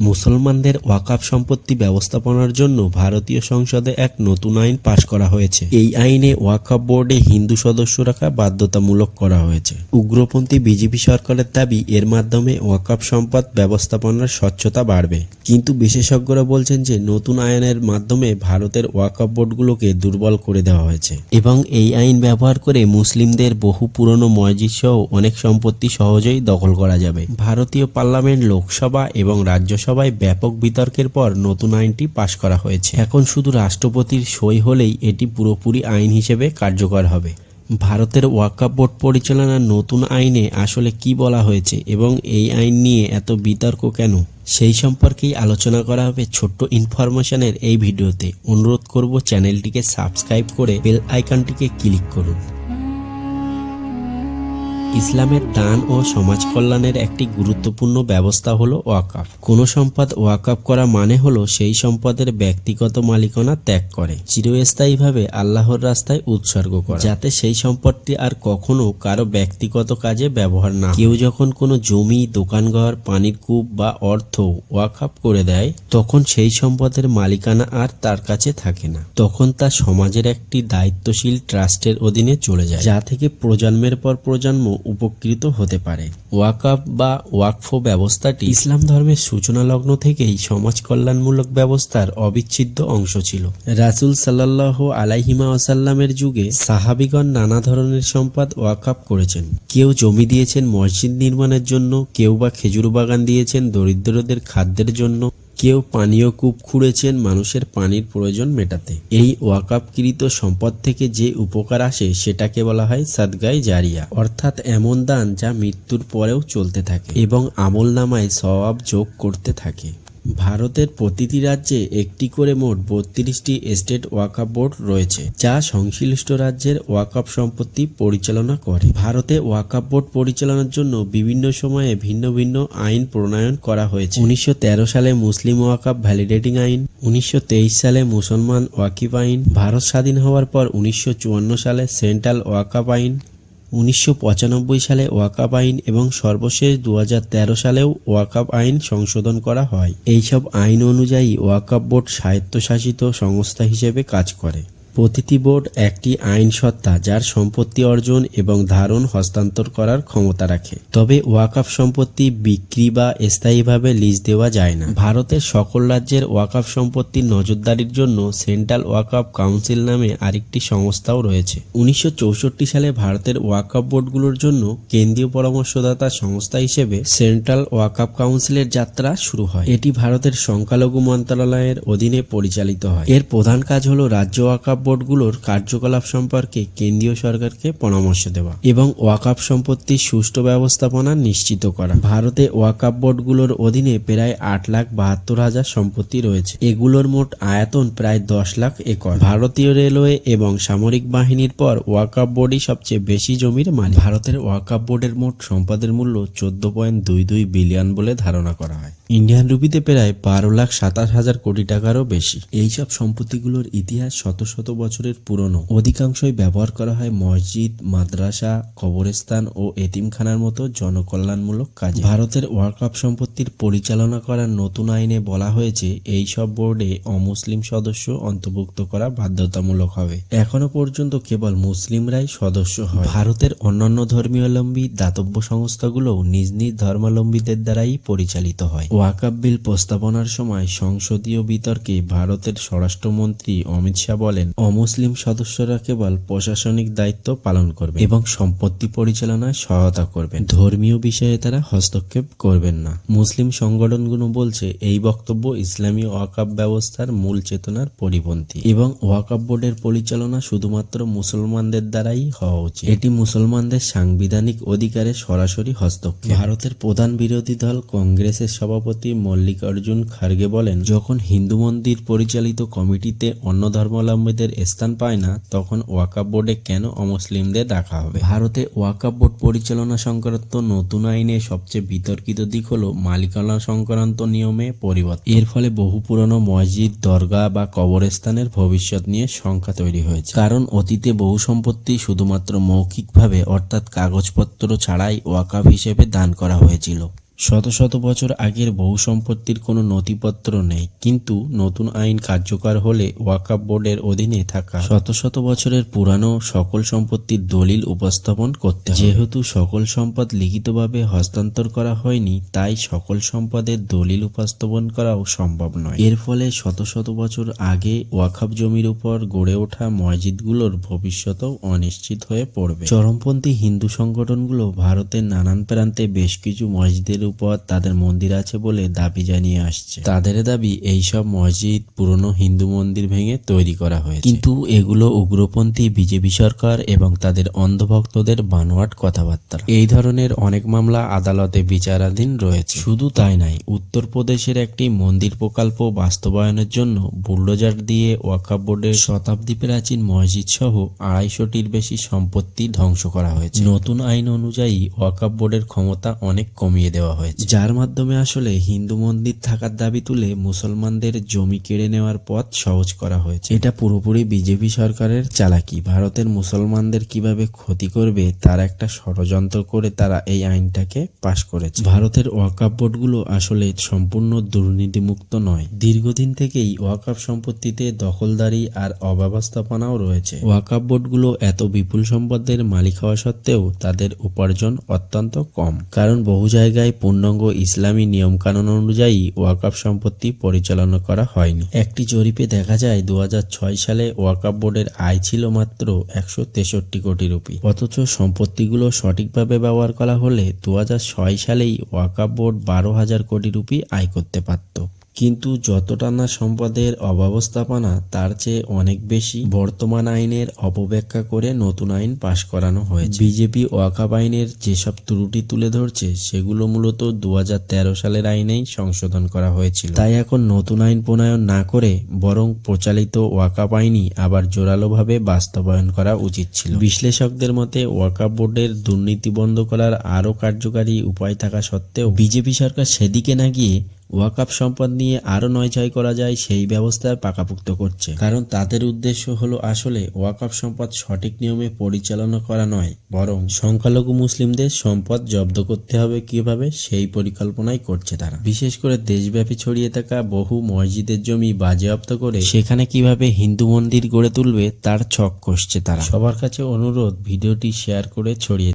মুসলমানদের ওয়াকফ সম্পত্তি ব্যবস্থাপনার জন্য ভারতীয় সংসদে এক নতুন আইন পাশ করা হয়েছে। এই আইনে ওয়াকফ বোর্ডে হিন্দু সদস্য রাখা বাধ্যতামূলক করা হয়েছে। উগ্রপন্থী বিজেপি সরকারের দাবি এর মাধ্যমে ওয়াকফ সম্পদ ব্যবস্থাপনার স্বচ্ছতা বাড়বে। কিন্তু বিশেষজ্ঞরা বলছেন যে নতুন আইনের মাধ্যমে ভারতের ওয়াকফ বোর্ডগুলোকে দুর্বল করে দেওয়া হয়েছে এবং এই আইন ব্যবহার করে মুসলিমদের বহু পুরনো মসজিদ সহ অনেক সম্পত্তি সহজেই দখল করা যাবে। ভারতীয় পার্লামেন্ট, লোকসভা এবং রাজ্যসভায় ব্যাপক বিতর্কের পর নতুন আইনটি পাশ করা হয়েছে। এখন শুধু রাষ্ট্রপতির সই হলেই এটি পুরোপুরি আইন হিসেবে কার্যকর হবে। ভারতের ওয়াকফ বোর্ড পরিচালনার নতুন আইনে আসলে কি বলা হয়েছে এবং এই আইন নিয়ে এত বিতর্ক কেন, সেই সম্পর্কেই আলোচনা করা হবে ছোট্ট ইনফরমেশনের এই ভিডিওতে। অনুরোধ করব চ্যানেলটিকে সাবস্ক্রাইব করে বেল আইকনটিকে ক্লিক করুন। ইসলামের দান ও সমাজ কল্যাণের একটি গুরুত্বপূর্ণ ব্যবস্থা হলো ওয়াকফ। কোনো সম্পদ ওয়াকফ করা মানে হলো সেই সম্পদের ব্যক্তিগত মালিকানা ত্যাগ করে চিরস্থায়ীভাবে আল্লাহর রাস্তায় উৎসর্গ করা, যাতে সেই সম্পত্তি আর কখনো কারো ব্যক্তিগত কাজে ব্যবহার না। কেউ যখন কোনো জমি, দোকানঘর, পানির কূপ বা অর্থ ওয়াকফ করে দেয়, তখন সেই সম্পদের মালিকানা আর তার কাছে থাকে না। তখন তা সমাজের একটি দায়িত্বশীল ট্রাস্টের অধীনে চলে যায়, যা থেকে প্রজন্মের পর প্রজন্ম উপকৃত হতে পারে। ওয়াকফ বা ওয়াকফ ব্যবস্থাটি ইসলাম ধর্মের সূচনা লগ্ন থেকেই সমাজ কল্যাণমূলক ব্যবস্থার অবিচ্ছেদ্য অংশ ছিল। রাসূল সাল্লাল্লাহু আলাইহি ওয়াসাল্লামের যুগে সাহাবীগণ নানা ধরনের সম্পদ ওয়াকফ করেছেন। কেউ জমি দিয়েছেন মসজিদ নির্মাণের জন্য, কেউ বা খেজুর বাগান দিয়েছেন দরিদ্রদের খাদ্যের জন্য, কেউ পানীয় কূপ খুঁড়েছেন মানুষের পানির প্রয়োজন মেটাতে। এই ওয়াকফকৃত সম্পদ থেকে যে উপকার আসে সেটাকে বলা হয় সাদগায়ে জারিয়া, অর্থাৎ এমন দান যা মৃত্যুর পরেও চলতে থাকে এবং আমলনামায় সওয়াব যোগ করতে থাকে। ভারতের প্রতিটি রাজ্যে একটি করে মোট 32টি স্টেট ওয়াকফ বোর্ড রয়েছে, যা সংশ্লিষ্ট রাজ্যের ওয়াকফ সম্পত্তি পরিচালনা করে। ভারতে ওয়াকফ বোর্ড পরিচালনার জন্য বিভিন্ন সময়ে ভিন্ন ভিন্ন আইন প্রণয়ন করা হয়েছে। 1913 সালে মুসলিম ওয়াকফ ভ্যালিডেটিং আইন, 1923 সালে মুসলমান ওয়াকিফ আইন, ভারত স্বাধীন হওয়ার পর 1954 সালে সেন্ট্রাল ওয়াকফ আইন, 1995 সালে ওয়াকফ আইন এবং সর্বশেষ 2013 সালেও ওয়াকফ আইন সংশোধন করা হয়। এইসব আইন অনুযায়ী ওয়াকফ বোর্ড স্বায়ত্তশাসিত সংস্থা হিসেবে কাজ করে। প্রতিটি বোর্ড একটি আইন সত্তা যার সম্পত্তি অর্জন এবং ধারণ হস্তান্তর করার ক্ষমতা রাখে। তবে ওয়াকফ সম্পত্তি বিক্রি বা স্থায়ীভাবে লিজ দেওয়া যায় না। ভারতের সকল রাজ্যের ওয়াকফ সম্পত্তির নজরদারির জন্য সেন্ট্রাল ওয়াকফ কাউন্সিল নামে আরেকটি সংস্থাও রয়েছে। 1964 সালে ভারতের ওয়াকফ বোর্ডগুলোর জন্য কেন্দ্রীয় পরামর্শদাতা সংস্থা হিসেবে সেন্ট্রাল ওয়াকফ কাউন্সিলের যাত্রা শুরু হয়। এটি ভারতের সংখ্যালঘু মন্ত্রণালয়ের অধীনে পরিচালিত হয়। এর প্রধান কাজ হলো রাজ্য ওয়াকফ বোর্ডগুলোর কার্যকলাপ সম্পর্কে কেন্দ্রীয় সরকারকে পরামর্শ দেওয়া এবং ওয়াকফ সম্পত্তির সুষ্ঠু ব্যবস্থাপনা নিশ্চিত করা। ভারতে ওয়াকফ বোর্ডগুলোর অধীনে প্রায় 8,72,000 সম্পত্তি রয়েছে। এগুলোর মোট আয়তন প্রায় 10 লাখ একর। ভারতীয় রেলওয়ে এবং সামরিক বাহিনীর পর ওয়াকফ বোর্ডই সবচেয়ে বেশি জমির মালিক। ভারতের ওয়াকফ বোর্ডের মোট সম্পদের মূল্য 14.22 বিলিয়ন বলে ধারণা করা হয়। ইন্ডিয়ান রুপিতে প্রায় 12,27,000 কোটি টাকারও বেশি। এইসব সম্পত্তিগুলোর ইতিহাস শত শত বছরের পুরনো। অধিকাংশই ব্যবহার করা হয় মসজিদ, মাদ্রাসা, কবরস্থান ও এতিমখানার মতো জনকল্যাণমূলক কাজে। ভারতের ওয়াকফ সম্পত্তির পরিচালনা করার নতুন আইনে বলা হয়েছে এই সব বোর্ডে অমুসলিম সদস্য অন্তর্ভুক্ত করা বাধ্যতামূলক হবে। এখনো পর্যন্ত কেবল মুসলিমরাই সদস্য হয়। ভারতের অন্যান্য ধর্মীয়াবলম্বী দাতব্য সংস্থাগুলোও নিজ নিজ ধর্মাবলম্বীদের দ্বারাই পরিচালিত হয়। ওয়াকফ বিল প্রস্তাবনার সময় সংসদীয় বিতর্কে ভারতের স্বরাষ্ট্রমন্ত্রী অমিত শাহ বলেন, অমুসলিম সদস্যরা কেবল প্রশাসনিক দায়িত্ব পালন করবে এবং সম্পত্তি পরিচালনায় সহায়তা করবেন, ধর্মীয় বিষয়ে তারা হস্তক্ষেপ করবেন না। মুসলিম সংগঠনগুলো বলছে এই বক্তব্য ইসলামী ওয়াকফ ব্যবস্থার মূল চেতনার পরিপন্থী এবং ওয়াকফ বোর্ডের পরিচালনা শুধুমাত্র মুসলমানদের দ্বারাই হওয়া উচিত। এটি মুসলমানদের সাংবিধানিক অধিকারে সরাসরি হস্তক্ষেপ। ভারতের প্রধান বিরোধী দল কংগ্রেসের সভাপতি মল্লিকার্জুন খার্গে বলেন, যখন হিন্দু মন্দির পরিচালিত কমিটিতে অন্য ধর্মাবলম্বীদের স্থান পায় না, তখন ওয়াকফ বোর্ডে কেন অমুসলিমদের রাখা হবে? ভারতে ওয়াকফ বোর্ড পরিচালনা সংক্রান্ত নতুন আইনে সবচেয়ে বিতর্কিত দিক হলো মালিকানা সংক্রান্ত নিয়মে পরিবর্তন। এর ফলে বহু পুরনো মসজিদ, দরগা বা কবরস্থানের ভবিষ্যৎ নিয়ে শঙ্কা তৈরি হয়েছে। কারণ অতীতে বহু সম্পত্তি শুধুমাত্র মৌখিকভাবে অর্থাৎ কাগজপত্র ছাড়াই ওয়াকফ হিসেবে দান করা হয়েছিল। শত শত বছর আগের বহু সম্পত্তির কোনো নথিপত্র নেই, কিন্তু নতুন আইন কার্যকর হলে ওয়াকফ বোর্ডের অধীনে থাকা শত শত বছরের পুরানো সকল সম্পত্তির দলিল উপস্থাপন করতে হবে। যেহেতু সকল সম্পদ লিখিতভাবে হস্তান্তর করা হয়নি, তাই সকল সম্পদের দলিল উপস্থাপন করাও সম্ভব নয়। এর ফলে শত শত বছর আগে ওয়াকফ জমির উপর গড়ে ওঠা মসজিদগুলোর ভবিষ্যতও অনিশ্চিত হয়ে পড়বে। চরমপন্থী হিন্দু সংগঠনগুলো ভারতের নানান প্রান্তে বেশ কিছু মসজিদের উপর তাদের মন্দির আছে বলে দাবি জানিয়ে আসছে। তাদের দাবি এইসব মসজিদ পুরনো হিন্দু মন্দির ভেঙে তৈরি করা হয়েছে, কিন্তু এগুলো উগ্রপন্থী বিজেপি সরকার এবং তাদের অন্ধভক্তদের বানোয়াট কথাবার্তা। এই ধরনের অনেক মামলা আদালতে বিচারাধীন রয়েছে। শুধু তাই নয়, উত্তরপ্রদেশের একটি মন্দির প্রকল্প বাস্তবায়নের জন্য বুলডোজার দিয়ে ওয়াকফ বোর্ডের শতাব্দী প্রাচীন মসজিদ সহ 250টির বেশি সম্পত্তি ধ্বংস করা হয়েছে। নতুন আইন অনুযায়ী ওয়াকফ বোর্ডের ক্ষমতা অনেক কমিয়ে দেওয়া হয়েছে, যার মাধ্যমে আসলে হিন্দু মন্দির থাকার দাবি তুলে মুসলমানদের জমি কেড়ে নেওয়ার পথ সহজ করা হয়েছে। এটা পুরোপুরি বিজেপি সরকারের চালাকি। ভারতের মুসলমানদের কিভাবে ক্ষতি করবে তার একটা ষড়যন্ত্র করে তারা এই আইনটাকে পাশ করেছে। ভারতের ওয়াকফ বোর্ডগুলো আসলে সম্পূর্ণ দুর্নীতিমুক্ত নয়। দীর্ঘদিন থেকেই ওয়াকফ সম্পত্তিতে দখলদারি আর অব্যবস্থাপনাও রয়েছে। ওয়াকফ বোর্ডগুলো এত বিপুল সম্পদের মালিক হওয়া সত্ত্বেও তাদের উপার্জন অত্যন্ত কম, কারণ বহু জায়গায় পূর্ণাঙ্গ ইসলামী নিয়মকানুন অনুযায়ী ওয়াকফ সম্পত্তি পরিচালনা করা হয়নি। একটি জরিপে দেখা যায় 2006 সালে ওয়াকফ বোর্ডের আয় ছিল মাত্র 163 কোটি রুপি। অথচ সম্পত্তিগুলো সঠিকভাবে ব্যবহার করা হলে 2006 সালেই ওয়াকফ বোর্ড 12,000 কোটি রুপি আয় করতে পারত। কিন্তু যতটা না সম্পদের অব্যবস্থাপনা, তার চেয়ে অনেক বেশি বর্তমান আইনের অপব্যাখ্যা করে নতুন আইন পাশ করানো হয়েছে। বিজেপি ওয়াকফ আইনের যেসব ত্রুটি তুলে ধরছে সেগুলো মূলত 2013 সালের আইনেই সংশোধন করা হয়েছিল। তাই এখন নতুন আইন প্রণয়ন না করে বরং প্রচলিত ওয়াকফ আইনই আবার জোরালোভাবে বাস্তবায়ন করা উচিত ছিল। বিশ্লেষকদের মতে ওয়াকফ বোর্ডের দুর্নীতি বন্ধ করার আরও কার্যকারী উপায় থাকা সত্ত্বেও বিজেপি সরকার সেদিকে না গিয়ে ওয়াকফ সম্পদ নিয়ে আরো নয়ছয় করা যায় সেই ব্যবস্থায় পাকাপোক্ত করছে। কারণ তাদের উদ্দেশ্য হলো আসলে ওয়াকফ সম্পদ সঠিক নিয়মে পরিচালনা করা নয়, বরং সংখ্যালঘু মুসলিমদের সম্পদ জব্দ করতে হবে কিভাবে সেই পরিকল্পনাই করছে তারা। বিশেষ করে দেশব্যাপী ছড়িয়ে থাকা বহু মসজিদের জমি বাজেয়াপ্ত করে সেখানে কিভাবে হিন্দু মন্দির গড়ে তুলবে তার ছক কষছে তারা। সবার কাছে অনুরোধ, ভিডিওটি শেয়ার করে ছড়িয়ে